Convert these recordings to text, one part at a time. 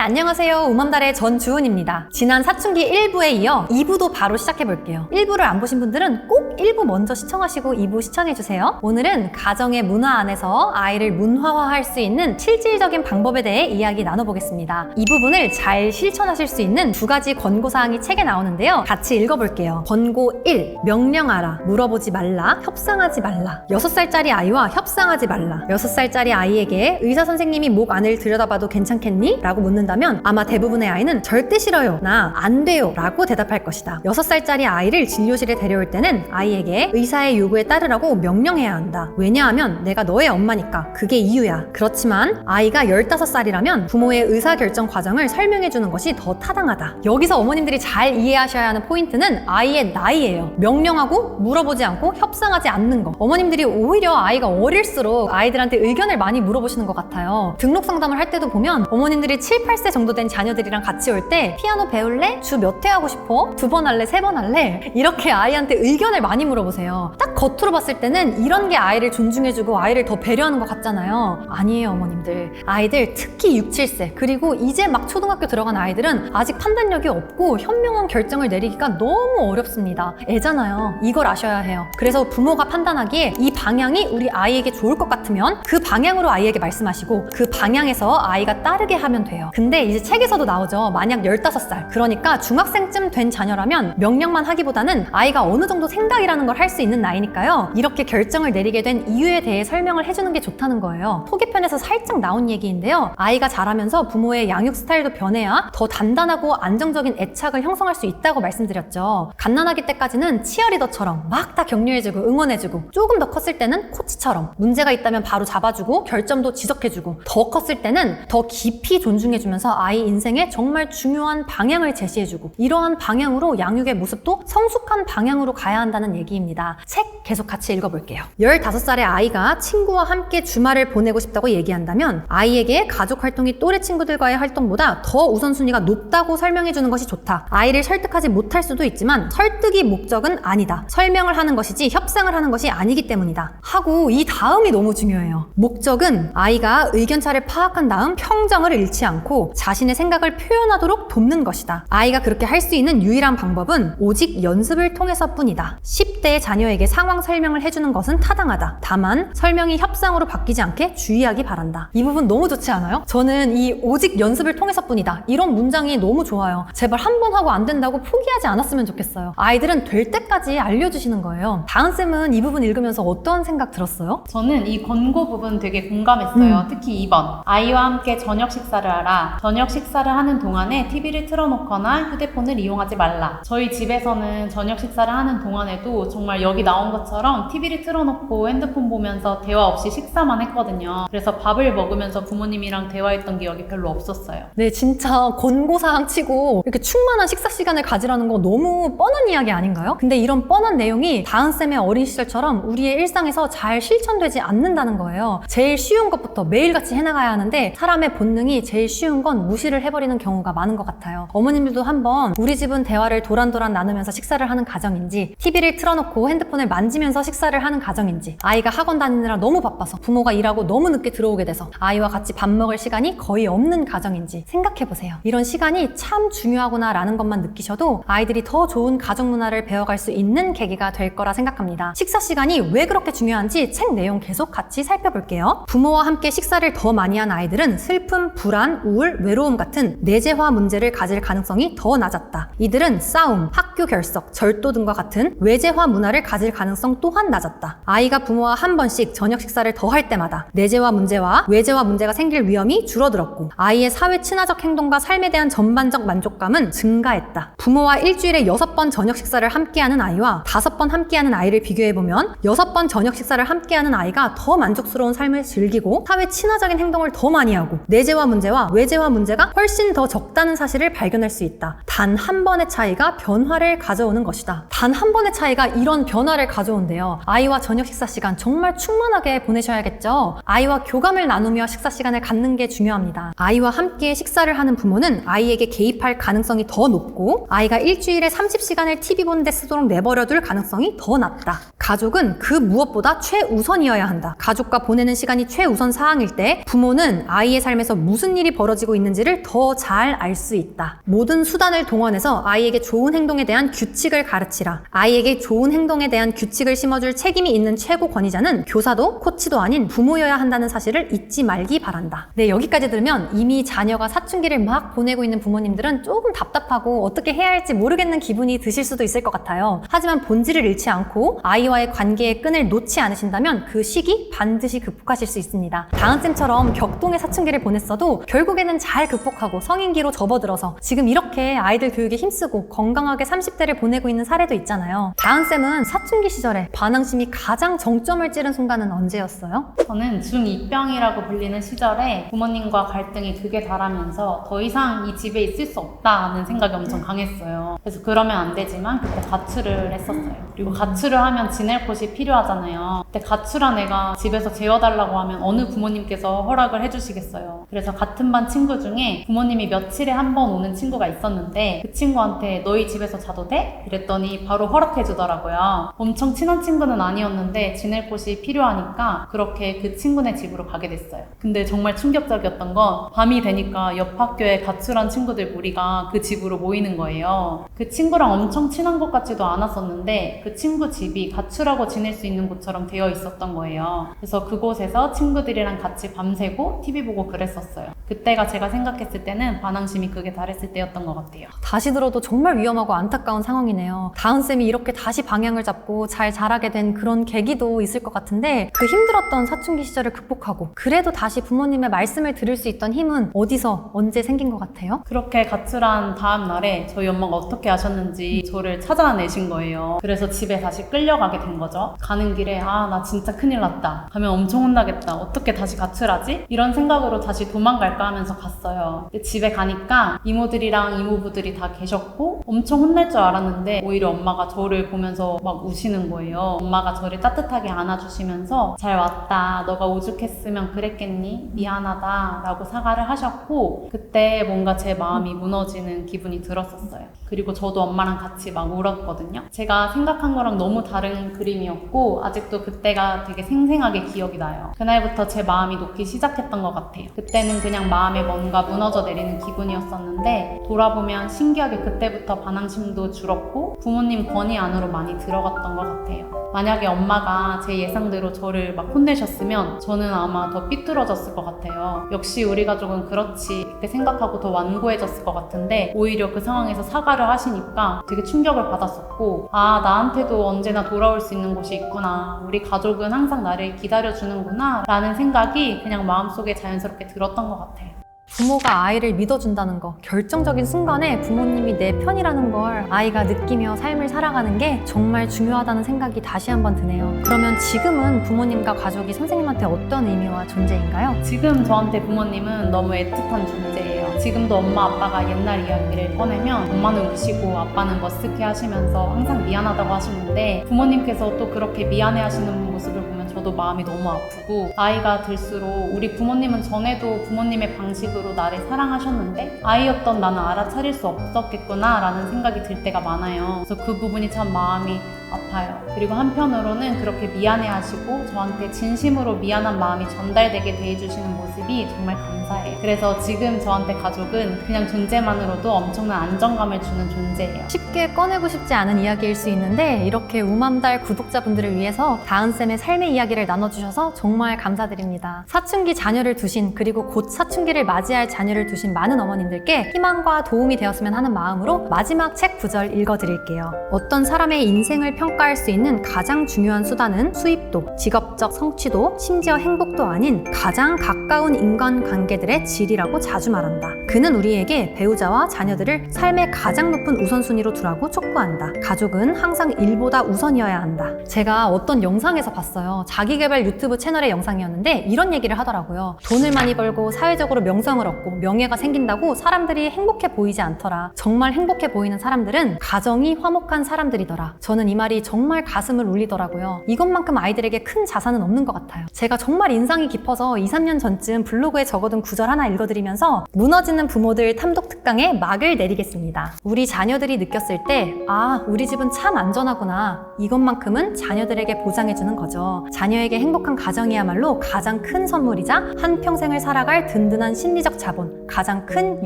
안녕하세요. 우맘달의 전주은입니다. 지난 사춘기 1부에 이어 2부도 바로 시작해볼게요. 1부를 안 보신 분들은 꼭 1부 먼저 시청하시고 2부 시청해주세요. 오늘은 가정의 문화 안에서 아이를 문화화할 수 있는 실질적인 방법에 대해 이야기 나눠보겠습니다. 이 부분을 잘 실천하실 수 있는 두 가지 권고사항이 책에 나오는데요. 같이 읽어볼게요. 권고 1. 명령하라. 물어보지 말라. 협상하지 말라. 6살짜리 아이와 협상하지 말라. 6살짜리 아이에게 의사 선생님이 목 안을 들여다봐도 괜찮겠니? 라고 묻는다면 아마 대부분의 아이는 절대 싫어요. 나 안 돼요. 라고 대답할 것이다. 6살짜리 아이를 진료실에 데려올 때는 아이에게 의사의 요구에 따르라고 명령해야 한다. 왜냐하면 내가 너의 엄마니까. 그게 이유야. 그렇지만 아이가 15살이라면 부모의 의사결정 과정을 설명해주는 것이 더 타당하다. 여기서 어머님들이 잘 이해하셔야 하는 포인트는 아이의 나이예요. 명령하고 물어보지 않고 협상하지 않는 거. 어머님들이 오히려 아이가 어릴수록 아이들한테 의견을 많이 물어보시는 것 같아요. 등록 상담을 할 때도 보면 어머님들이 7, 8세 정도 된 자녀들이랑 같이 올 때 피아노 배울래? 주 몇 회 하고 싶어? 2번 할래? 3번 할래? 이렇게 아이한테 의견을 많이 물어보세요. 딱 겉으로 봤을 때는 이런 게 아이를 존중해주고 아이를 더 배려하는 것 같잖아요. 아니에요, 어머님들. 아이들 특히 6, 7세 그리고 이제 막 초등학교 들어간 아이들은 아직 판단력이 없고 현명한 결정을 내리기가 너무 어렵습니다. 애잖아요. 이걸 아셔야 해요. 그래서 부모가 판단하기에 이 방향이 우리 아이에게 좋을 것 같으면 그 방향으로 아이에게 말씀하시고 그 방향에서 아이가 따르게 하면 돼요. 근데 이제 책에서도 나오죠. 만약 15살, 그러니까 중학생쯤 된 자녀라면 명령만 하기보다는 아이가 어느 정도 생각이라는 걸 할 수 있는 나이니까요. 이렇게 결정을 내리게 된 이유에 대해 설명을 해주는 게 좋다는 거예요. 소개편에서 살짝 나온 얘기인데요. 아이가 자라면서 부모의 양육 스타일도 변해야 더 단단하고 안정적인 애착을 형성할 수 있다고 말씀드렸죠. 갓난아기 때까지는 치어리더처럼 막 다 격려해주고 응원해주고, 조금 더 컸을 때는 코치처럼 문제가 있다면 바로 잡아주고 결점도 지적해주고, 더 컸을 때는 더 깊이 존중해주면서 아이 인생에 정말 중요한 방향을 제시해주고, 이러한 방향으로 양육의 모습도 성숙한 방향으로 가야 한다는 얘기입니다. 책 계속 같이 읽어볼게요. 15살의 아이가 친구와 함께 주말을 보내고 싶다고 얘기한다면 아이에게 가족 활동이 또래 친구들과의 활동보다 더 우선순위가 높다고 설명해주는 것이 좋다. 아이를 설득하지 못할 수도 있지만 설득이 목적은 아니다. 설명을 하는 것이지 협상을 하는 것이 아니기 때문이다. 하고 이 다음이 너무 중요해요. 목적은 아이가 의견차를 파악한 다음 평정을 잃지 않고 자신의 생각을 표현하도록 돕는 것이다. 아이가 그렇게 할 수 있는 유일한 방법은 오직 연습을 통해서뿐이다. 10대의 자녀에게 상황 설명을 해주는 것은 타당하다. 다만 설명이 협상으로 바뀌지 않게 주의하기 바란다. 이 부분 너무 좋지 않아요? 저는 이 오직 연습을 통해서뿐이다. 이런 문장이 너무 좋아요. 제발 한 번 하고 안 된다고 포기하지 않았으면 좋겠어요. 아이들은 될 때까지 알려주시는 거예요. 다은쌤은 이 부분 읽으면서 어떤 생각 들었어요? 저는 이 권고 부분 되게 공감했어요. 특히 2번. 아이와 함께 저녁 식사를 하라. 저녁 식사를 하는 동안에 TV를 틀어놓거나 휴대폰을 이용하지 말라. 저희 집에서는 저녁 식사를 하는 동안에도 정말 여기 나온 것처럼 TV를 틀어놓고 핸드폰 보면서 대화 없이 식사만 했거든요. 그래서 밥을 먹으면서 부모님이랑 대화했던 기억이 별로 없었어요. 네, 진짜 권고사항 치고 이렇게 충만한 식사 시간을 가지라는 거 너무 뻔한 이야기 아닌가요? 근데 이런 뻔한 내용이 다은쌤의 어린 시절처럼 우리의 일상에서 잘 실천되지 않는다는 거예요. 제일 쉬운 것부터 매일같이 해나가야 하는데 사람의 본능이 제일 쉬운 건 무시를 해버리는 경우가 많은 것 같아요. 어머님들도 한번 우리 집은 대화를 도란도란 나누면서 식사를 하는 가정인지, TV를 틀어놓고 핸드폰을 만지면서 식사를 하는 가정인지, 아이가 학원 다니느라 너무 바빠서 부모가 일하고 너무 늦게 들어오게 돼서 아이와 같이 밥 먹을 시간이 거의 없는 가정인지 생각해보세요. 이런 시간이 참 중요하구나 라는 것만 느끼셔도 아이들이 더 좋은 가정 문화를 배워갈 수 있는 계기가 될 거라 생각합니다. 식사 시간이 왜 그렇게 중요한지 책 내용 계속 같이 살펴볼게요. 부모와 함께 식사를 더 많이 한 아이들은 슬픔, 불안, 우울, 외로움 같은 내재화 문제를 가질 가능성이 더 낮았다. 이들은 싸움, 학교 결석, 절도 등과 같은 외재화 문화를 가질 가능성 또한 낮았다. 아이가 부모와 한 번씩 저녁 식사를 더 할 때마다 내재화 문제와 외재화 문제가 생길 위험이 줄어들었고, 아이의 사회 친화적 행동과 삶에 대한 전반적 만족감은 증가했다. 부모와 일주일에 6번 저녁 식사를 함께하는 아이와 5번 함께하는 아이를 비교해보면 6번 저녁 식사를 함께하는 아이가 더 만족스러운 삶을 즐기고 사회 친화적인 행동을 더 많이 하고 내재화 문제와 외재화 문제가 훨씬 더 적다는 사실을 발견할 수 있다. 단 한 번의 차이가 변화를 가져오는 것이다. 단 한 번의 차이가 이런 변화를 가져온대요. 아이와 저녁 식사 시간 정말 충만하게 보내셔야겠죠. 아이와 교감을 나누며 식사 시간을 갖는 게 중요합니다. 아이와 함께 식사를 하는 부모는 아이에게 개입할 가능성이 더 높고, 아이가 일주일에 30시간을 TV 보는 데 쓰도록 내버려둘 가능성이 더 낮다. 가족은 그 무엇보다 최우선이어야 한다. 가족과 보내는 시간이 최우선 사항일 때 부모는 아이의 삶에서 무슨 일이 벌어지고 있는지를 더 잘 알 수 있다. 모든 수단을 동원해서 아이에게 좋은 행동에 대한 규칙을 가르치라. 아이에게 좋은 행동에 대한 규칙을 심어줄 책임이 있는 최고 권위자는 교사도 코치도 아닌 부모여야 한다는 사실을 잊지 말기 바란다. 네, 여기까지 들으면 이미 자녀가 사춘기를 막 보내고 있는 부모님들은 조금 답답하고 어떻게 해야 할지 모르겠는 기분이 드실 수도 있을 것 같아요. 하지만 본질을 잃지 않고 아이와의 관계의 끈을 놓지 않으신다면 그 시기 반드시 극복하실 수 있습니다. 다은쌤처럼 격동의 사춘기를 보냈어도 결국에는 잘 극복하고 성인기로 접어들어서 지금 이렇게 아이들 교육에 힘쓰고 건강하게 30대를 보내고 있는 사례도 있잖아요. 다은쌤은 사춘기 시절에 반항심이 가장 정점을 찌른 순간은 언제였어요? 저는 중2병이라고 불리는 시절에 부모님과 갈등이 극에 달하면서 더 이상 이 집에 있을 수 없다는 생각이 엄청 강했어요. 그래서 그러면 안 되지만 그때 가출을 했었어요. 그리고 가출을 하면 지낼 곳이 필요하잖아요. 그때 가출한 애가 집에서 재워달라고 하면 어느 부모님께서 허락을 해주시겠어요. 그래서 같은 반 친구 중에 부모님이 며칠에 한 번 오는 친구가 있었는데 그 친구한테 너희 집에서 자도 돼? 그랬더니 바로 허락해주더라고요. 엄청 친한 친구는 아니었는데 지낼 곳이 필요하니까 그렇게 그 친구네 집으로 가게 됐어요. 근데 정말 충격적이었던 건 밤이 되니까 옆 학교에 가출한 친구들 무리가 그 집으로 모이는 거예요. 그 친구랑 엄청 친한 것 같지도 않았었는데 그 친구 집이 가출하고 지낼 수 있는 곳처럼 되어 있었던 거예요. 그래서 그곳에서 친구들이랑 같이 밤새고 TV 보고 그랬었어요. 그때가 제가 생각했을 때는 반항심이 극에 달했을 때였던 것 같아요. 다시 들어도 정말 위험하고 안타까운 상황이네요. 다은쌤이 이렇게 다시 방향을 잡고 잘 자라게 된 그런 계기도 있을 것 같은데 그 힘들었던 사춘기 시절을 극복하고 그래도 다시 부모님의 말씀을 들을 수 있던 힘은 어디서 언제 생긴 것 같아요? 그렇게 가출한 다음 날에 저희 엄마가 어떻게 하셨는지 저를 찾아내신 거예요. 그래서 집에 다시 끌려가게 된 거죠. 가는 길에 나 진짜 큰일 났다. 가면 엄청 혼나겠다. 어떻게 다시 가출하지? 이런 생각으로 다시 도망갈까 하면서 갔어요. 근데 집에 가니까 이모들이랑 이모부들이 다 계셨고 엄청 혼날 줄 알았는데 오히려 엄마가 저를 보면서 막 우시는 거예요. 엄마가 저를 따뜻하게 안아주시면서 잘 왔다. 너가 오죽했으면 그랬겠니? 미안하다. 라고 사과를 하셨고 그때 뭔가 제 마음이 무너지는 기분이 들었었어요. 그리고 저도 엄마랑 같이 막 울었거든요. 제가 생각한 거랑 너무 다른 그림이었고 아직도 그때가 되게 생생하게 기억이 나요. 그날부터 제 마음이 녹기 시작했던 것 같아요. 그때는 그냥 마음에 뭔가 무너져 내리는 기분이었었는데 돌아보면 신기하게 그때부터 반항심도 줄었고 부모님 권위 안으로 많이 들어갔던 것 같아요. 만약에 엄마가 제 예상대로 저를 막 혼내셨으면 저는 아마 더 삐뚤어졌을 것 같아요. 역시 우리 가족은 그렇지 이렇게 생각하고 더 완고해졌을 것 같은데 오히려 그 상황에서 사과를 하시니까 되게 충격을 받았었고 나한테도 언제나 돌아올 수 있는 곳이 있구나. 우리 가족은 항상 나를 기다려주는구나 라는 생각이 그냥 마음속에 자연스럽게 들었던 것 같아요. 부모가 아이를 믿어준다는 거, 결정적인 순간에 부모님이 내 편이라는 걸 아이가 느끼며 삶을 살아가는 게 정말 중요하다는 생각이 다시 한번 드네요. 그러면 지금은 부모님과 가족이 선생님한테 어떤 의미와 존재인가요? 지금 저한테 부모님은 너무 애틋한 존재예요. 지금도 엄마 아빠가 옛날 이야기를 꺼내면 엄마는 우시고 아빠는 머쓱해 하시면서 항상 미안하다고 하시는데 부모님께서 또 그렇게 미안해 하시는 모습을 보면 저도 마음이 너무 아프고 나이가 들수록 우리 부모님은 전에도 부모님의 방식으로 나를 사랑하셨는데 아이였던 나는 알아차릴 수 없었겠구나 라는 생각이 들 때가 많아요. 그래서 그 부분이 참 마음이 아파요. 그리고 한편으로는 그렇게 미안해하시고 저한테 진심으로 미안한 마음이 전달되게 대해주시는 모습이 정말 감사해요. 그래서 지금 저한테 가족은 그냥 존재만으로도 엄청난 안정감을 주는 존재예요. 쉽게 꺼내고 싶지 않은 이야기일 수 있는데 이렇게 우맘달 구독자분들을 위해서 다은쌤의 삶의 이야기를 나눠주셔서 정말 감사드립니다. 사춘기 자녀를 두신 그리고 곧 사춘기를 맞이할 자녀를 두신 많은 어머님들께 희망과 도움이 되었으면 하는 마음으로 마지막 책 구절 읽어드릴게요. 어떤 사람의 인생을 평가할 수 있는 가장 중요한 수단은 수입도, 직업적 성취도, 심지어 행복도 아닌 가장 가까운 인간관계들의 질이라고 자주 말한다. 그는 우리에게 배우자와 자녀들을 삶의 가장 높은 우선순위로 두라고 촉구한다. 가족은 항상 일보다 우선이어야 한다. 제가 어떤 영상에서 봤어요. 자기개발 유튜브 채널의 영상이었는데 이런 얘기를 하더라고요. 돈을 많이 벌고 사회적으로 명성을 얻고 명예가 생긴다고 사람들이 행복해 보이지 않더라. 정말 행복해 보이는 사람들은 가정이 화목한 사람들이더라. 저는 이 말이 정말 가슴을 울리더라고요. 이것만큼 아이들에게 큰 자산은 없는 것 같아요. 제가 정말 인상이 깊어서 2, 3년 전쯤 블로그에 적어둔 구절 하나 읽어드리면서 무너지는 없는 부모들 탐독 특강에 막을 내리겠습니다. 우리 자녀들이 느꼈을 때, 아, 우리 집은 참 안전하구나. 이것만큼은 자녀들에게 보장해주는 거죠. 자녀에게 행복한 가정이야말로 가장 큰 선물이자 한평생을 살아갈 든든한 심리적 자본, 가장 큰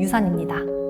유산입니다.